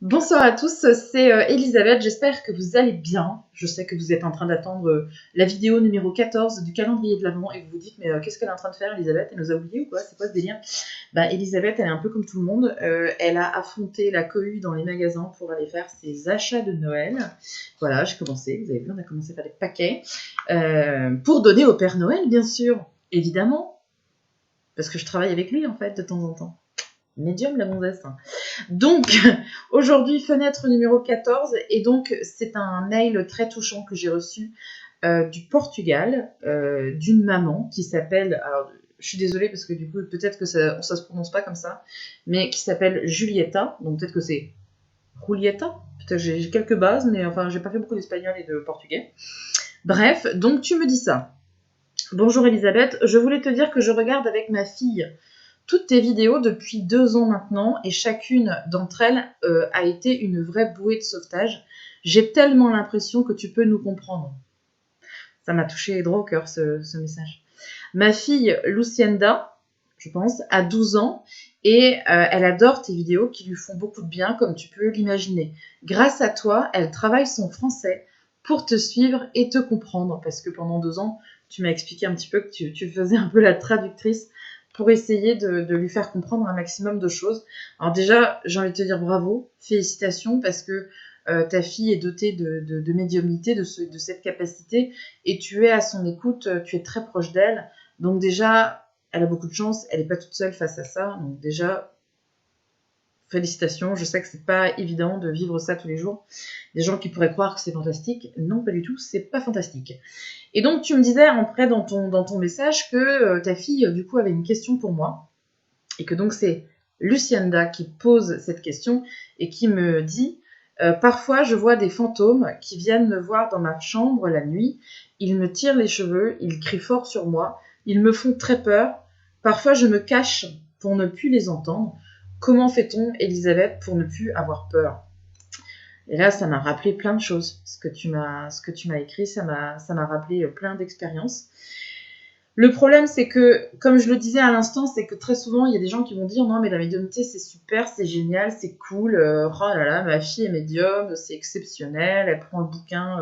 Bonsoir à tous, c'est Elisabeth, j'espère que vous allez bien. Je sais que vous êtes en train d'attendre la vidéo numéro 14 du calendrier de l'Avent et vous vous dites mais qu'est-ce qu'elle est en train de faire Elisabeth? Elle nous a oubliés ou quoi? C'est quoi ce délire? Bah Elisabeth, elle est un peu comme tout le monde, elle a affronté la cohue dans les magasins pour aller faire ses achats de Noël. Voilà, j'ai commencé, vous avez vu, on a commencé à faire des paquets pour donner au Père Noël bien sûr, évidemment, parce que je travaille avec lui en fait de temps en temps. Médium la gonzesse. Donc, aujourd'hui, fenêtre numéro 14, et donc c'est un mail très touchant que j'ai reçu du Portugal, d'une maman qui s'appelle, alors je suis désolée parce que du coup peut-être que ça se prononce pas comme ça, mais qui s'appelle Julieta, donc peut-être que c'est Julieta, peut-être j'ai quelques bases, mais enfin j'ai pas fait beaucoup d'espagnol et de portugais. Bref, donc tu me dis ça. Bonjour Elisabeth, je voulais te dire que je regarde avec ma fille toutes tes vidéos depuis 2 ans maintenant et chacune d'entre elles a été une vraie bouée de sauvetage. J'ai tellement l'impression que tu peux nous comprendre. Ça m'a touché droit au cœur ce message. Ma fille Lucienda, je pense, a 12 ans et elle adore tes vidéos qui lui font beaucoup de bien comme tu peux l'imaginer. Grâce à toi, elle travaille son français pour te suivre et te comprendre parce que pendant 2 ans, tu m'as expliqué un petit peu que tu faisais un peu la traductrice pour essayer de lui faire comprendre un maximum de choses. Alors déjà, j'ai envie de te dire bravo, félicitations, parce que ta fille est dotée de médiumnité, de cette capacité, et tu es à son écoute, tu es très proche d'elle. Donc déjà, elle a beaucoup de chance, elle n'est pas toute seule face à ça. Donc déjà, félicitations, je sais que c'est pas évident de vivre ça tous les jours. Des gens qui pourraient croire que c'est fantastique, non pas du tout, c'est pas fantastique. Et donc tu me disais après dans ton message que ta fille du coup avait une question pour moi et que donc c'est Lucienda qui pose cette question et qui me dit parfois je vois des fantômes qui viennent me voir dans ma chambre la nuit, ils me tirent les cheveux, ils crient fort sur moi, ils me font très peur, parfois je me cache pour ne plus les entendre. Comment fait-on, Elisabeth, pour ne plus avoir peur? Et là, ça m'a rappelé plein de choses. Ce que tu m'as écrit, ça m'a rappelé plein d'expériences. Le problème, c'est que, comme je le disais à l'instant, c'est que très souvent, il y a des gens qui vont dire non, mais la médiumnité, c'est super, c'est génial, c'est cool. Oh là là, ma fille est médium, c'est exceptionnel. Elle prend le bouquin,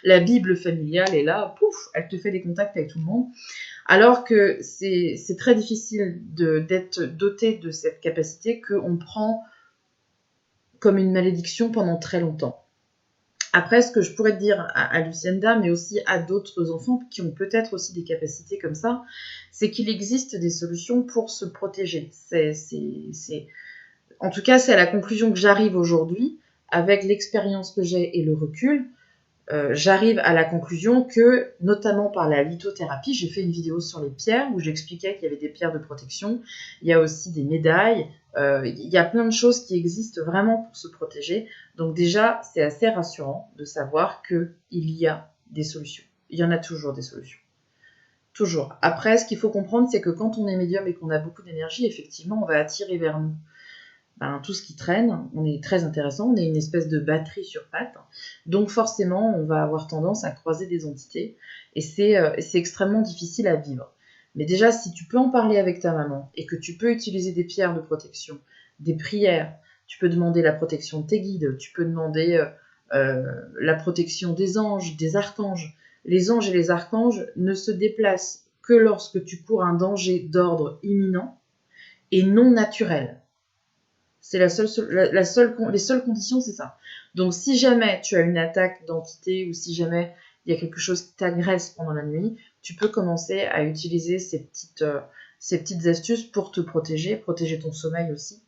la Bible familiale, et là, pouf, elle te fait des contacts avec tout le monde. Alors que c'est très difficile d'être doté de cette capacité qu'on prend comme une malédiction pendant très longtemps. Après, ce que je pourrais te dire à Lucienda, mais aussi à d'autres enfants qui ont peut-être aussi des capacités comme ça, c'est qu'il existe des solutions pour se protéger. En tout cas, c'est à la conclusion que j'arrive aujourd'hui, avec l'expérience que j'ai et le recul, j'arrive à la conclusion que, notamment par la lithothérapie, j'ai fait une vidéo sur les pierres où j'expliquais qu'il y avait des pierres de protection, il y a aussi des médailles, il y a plein de choses qui existent vraiment pour se protéger. Donc déjà, c'est assez rassurant de savoir qu'il y a des solutions. Il y en a toujours des solutions. Toujours. Après, ce qu'il faut comprendre, c'est que quand on est médium et qu'on a beaucoup d'énergie, effectivement, on va attirer vers nous tout ce qui traîne. On est très intéressant, on est une espèce de batterie sur pattes. Donc forcément, on va avoir tendance à croiser des entités et c'est extrêmement difficile à vivre. Mais déjà, si tu peux en parler avec ta maman et que tu peux utiliser des pierres de protection, des prières, tu peux demander la protection de tes guides, tu peux demander la protection des anges, des archanges. Les anges et les archanges ne se déplacent que lorsque tu cours un danger d'ordre imminent et non naturel. C'est les seules conditions, c'est ça. Donc, si jamais tu as une attaque d'entité ou si jamais il y a quelque chose qui t'agresse pendant la nuit, tu peux commencer à utiliser ces petites astuces pour te protéger ton sommeil aussi,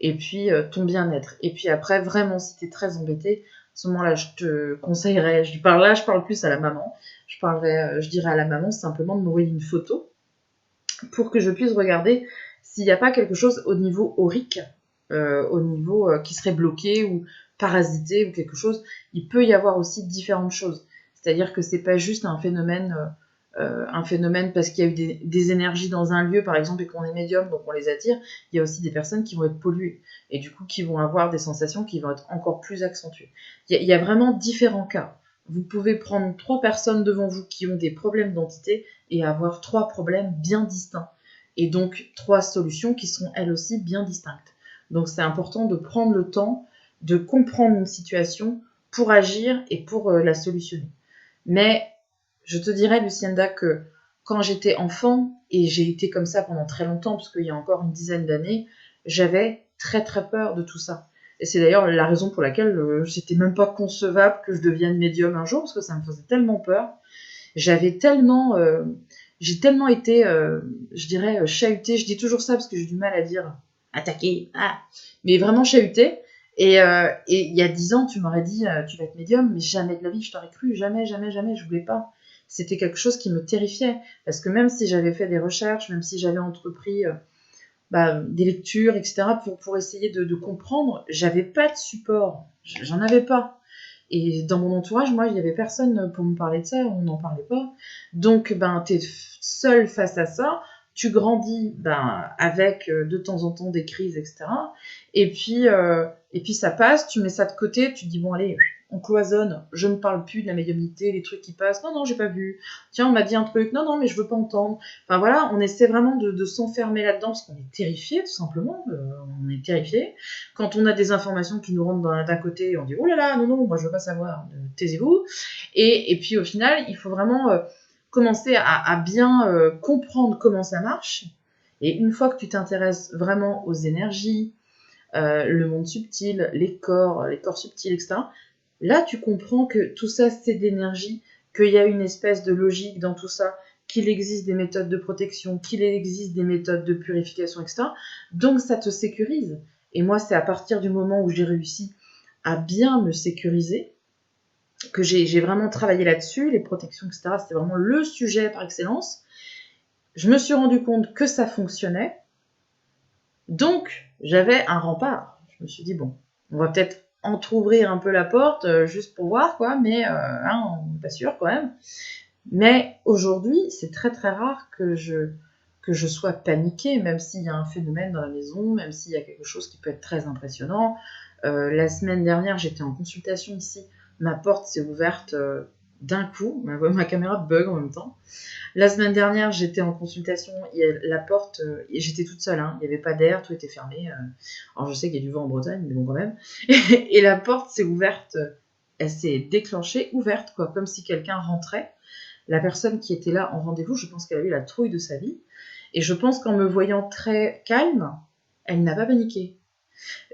et puis ton bien-être. Et puis après, vraiment, si tu es très embêté, à ce moment-là, je te conseillerais, je parle plus à la maman, je dirais à la maman simplement de m'envoyer une photo pour que je puisse regarder s'il n'y a pas quelque chose au niveau aurique, au niveau qui serait bloqué ou parasité ou quelque chose. Il peut y avoir aussi différentes choses. C'est-à-dire que c'est pas juste un phénomène parce qu'il y a eu des énergies dans un lieu, par exemple, et qu'on est médium, donc on les attire. Il y a aussi des personnes qui vont être polluées et du coup qui vont avoir des sensations qui vont être encore plus accentuées. Il y a vraiment différents cas. Vous pouvez prendre 3 personnes devant vous qui ont des problèmes d'entité et avoir 3 problèmes bien distincts. Et donc 3 solutions qui seront elles aussi bien distinctes. Donc c'est important de prendre le temps de comprendre une situation pour agir et pour la solutionner. Mais je te dirais, Lucienda, que quand j'étais enfant, et j'ai été comme ça pendant très longtemps, parce qu'il y a encore une dizaine d'années, j'avais très très peur de tout ça. Et c'est d'ailleurs la raison pour laquelle c'était même pas concevable que je devienne médium un jour, parce que ça me faisait tellement peur. J'ai tellement été, je dirais, chahutée. Je dis toujours ça parce que j'ai du mal à dire attaquer, mais vraiment chahutée. Et il y a 10 ans, tu m'aurais dit, tu vas être médium, mais jamais de la vie, je t'aurais cru, jamais, jamais, jamais, je voulais pas. C'était quelque chose qui me terrifiait, parce que même si j'avais fait des recherches, même si j'avais entrepris des lectures, etc., pour essayer de comprendre, j'avais pas de support, j'en avais pas. Et dans mon entourage, moi, il n'y avait personne pour me parler de ça, on n'en parlait pas. Donc, tu es seul face à ça, tu grandis avec de temps en temps des crises, etc. Et puis ça passe, tu mets ça de côté, tu te dis, bon, allez, on cloisonne, je ne parle plus de la médiumnité, les trucs qui passent, non, j'ai pas vu. Tiens, on m'a dit un truc, non, mais je veux pas entendre. Enfin voilà, on essaie vraiment de s'enfermer là-dedans parce qu'on est terrifié, tout simplement. On est terrifié. Quand on a des informations qui nous rentrent d'un côté, on dit oh là là, non, moi je veux pas savoir, taisez-vous. Et puis au final, il faut vraiment commencer à bien comprendre comment ça marche. Et une fois que tu t'intéresses vraiment aux énergies, le monde subtil, les corps subtils, etc., là tu comprends que tout ça c'est d'énergie, qu'il y a une espèce de logique dans tout ça, qu'il existe des méthodes de protection, qu'il existe des méthodes de purification, etc. Donc ça te sécurise. Et moi, c'est à partir du moment où j'ai réussi à bien me sécuriser que j'ai vraiment travaillé là-dessus, les protections, etc. C'était vraiment le sujet par excellence. Je me suis rendu compte que ça fonctionnait. Donc, j'avais un rempart. Je me suis dit, bon, on va peut-être entrouvrir un peu la porte, juste pour voir, quoi, mais on n'est pas sûr quand même. Mais aujourd'hui, c'est très très rare que je sois paniquée, même s'il y a un phénomène dans la maison, même s'il y a quelque chose qui peut être très impressionnant. La semaine dernière, j'étais en consultation ici, ma porte s'est ouverte d'un coup, ma caméra bug en même temps. La semaine dernière, j'étais en consultation, la porte, et j'étais toute seule, il n'y avait pas d'air, tout était fermé. Alors je sais qu'il y a du vent en Bretagne, mais bon quand même. Et la porte s'est ouverte, elle s'est déclenchée, ouverte, quoi, comme si quelqu'un rentrait. La personne qui était là en rendez-vous, je pense qu'elle a eu la trouille de sa vie. Et je pense qu'en me voyant très calme, elle n'a pas paniqué.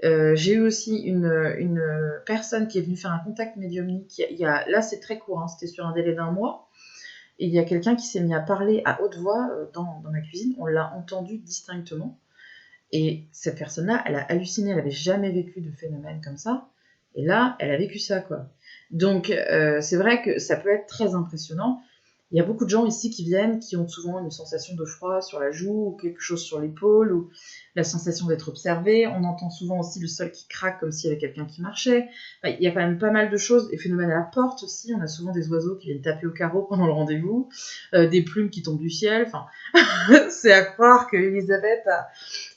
J'ai eu aussi une personne qui est venue faire un contact médiumnique. Là, c'est très court, c'était sur un délai d'1 mois. Et il y a quelqu'un qui s'est mis à parler à haute voix dans ma cuisine. On l'a entendu distinctement. Et cette personne-là, elle a halluciné. Elle n'avait jamais vécu de phénomène comme ça. Et là, elle a vécu ça, quoi. Donc, c'est vrai que ça peut être très impressionnant. Il y a beaucoup de gens ici qui viennent, qui ont souvent une sensation de froid sur la joue, ou quelque chose sur l'épaule, ou la sensation d'être observé. On entend souvent aussi le sol qui craque comme s'il y avait quelqu'un qui marchait. Enfin, il y a quand même pas mal de choses. Et phénomène à la porte aussi, on a souvent des oiseaux qui viennent taper au carreau pendant le rendez-vous, des plumes qui tombent du ciel. Enfin, c'est à croire que Elisabeth a...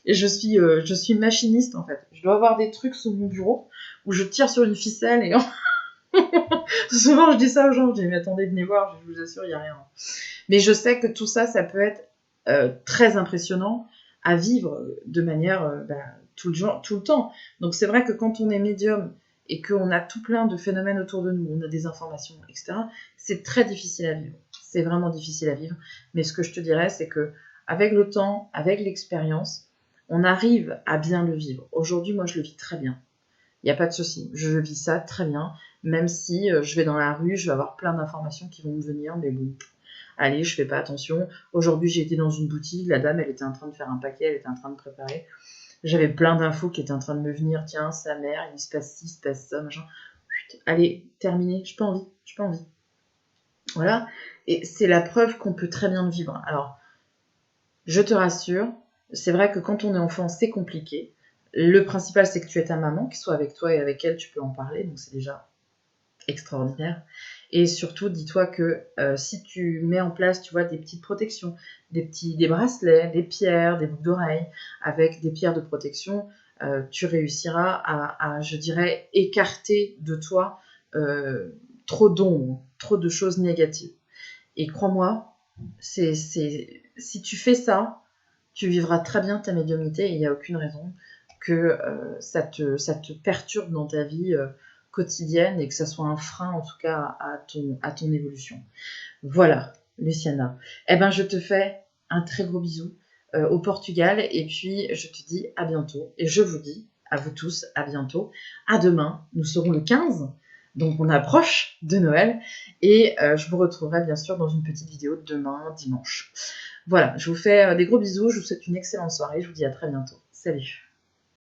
je suis machiniste en fait. Je dois avoir des trucs sous mon bureau où je tire sur une ficelle et souvent je dis ça aux gens, je dis mais attendez, venez voir, je vous assure, il n'y a rien. Mais je sais que tout ça, ça peut être très impressionnant à vivre de manière tout le temps. Donc c'est vrai que quand on est médium et qu'on a tout plein de phénomènes autour de nous, on a des informations, etc., c'est très difficile à vivre. C'est vraiment difficile à vivre. Mais ce que je te dirais, c'est que avec le temps, avec l'expérience, on arrive à bien le vivre. Aujourd'hui, moi, je le vis très bien. Il n'y a pas de souci. Je vis ça très bien. Même si je vais dans la rue, je vais avoir plein d'informations qui vont me venir, mais bon, allez, je fais pas attention. Aujourd'hui, j'ai été dans une boutique, la dame, elle était en train de faire un paquet, elle était en train de préparer. J'avais plein d'infos qui étaient en train de me venir. Tiens, sa mère, il se passe ci, il se passe ça, machin. Allez, terminé, j'ai pas envie. Voilà. Et c'est la preuve qu'on peut très bien le vivre. Alors, Je te rassure, c'est vrai que quand on est enfant, c'est compliqué. Le principal, c'est que tu es ta maman, qui soit avec toi et avec elle, tu peux en parler, donc c'est déjà extraordinaire. Et surtout, dis-toi que si tu mets en place, tu vois, des petites protections, des bracelets, des pierres, des boucles d'oreilles, avec des pierres de protection, tu réussiras je dirais, écarter de toi trop d'ombre, trop de choses négatives. Et crois-moi, si tu fais ça, tu vivras très bien ta médiumnité et il n'y a aucune raison que ça te perturbe dans ta vie quotidienne et que ça soit un frein en tout cas à ton évolution. Voilà, Luciana. Eh ben, je te fais un très gros bisou au Portugal et puis je te dis à bientôt. Et je vous dis à vous tous à bientôt. À demain, nous serons le 15, donc on approche de Noël et je vous retrouverai bien sûr dans une petite vidéo demain, dimanche. Voilà, je vous fais des gros bisous, je vous souhaite une excellente soirée, je vous dis à très bientôt. Salut!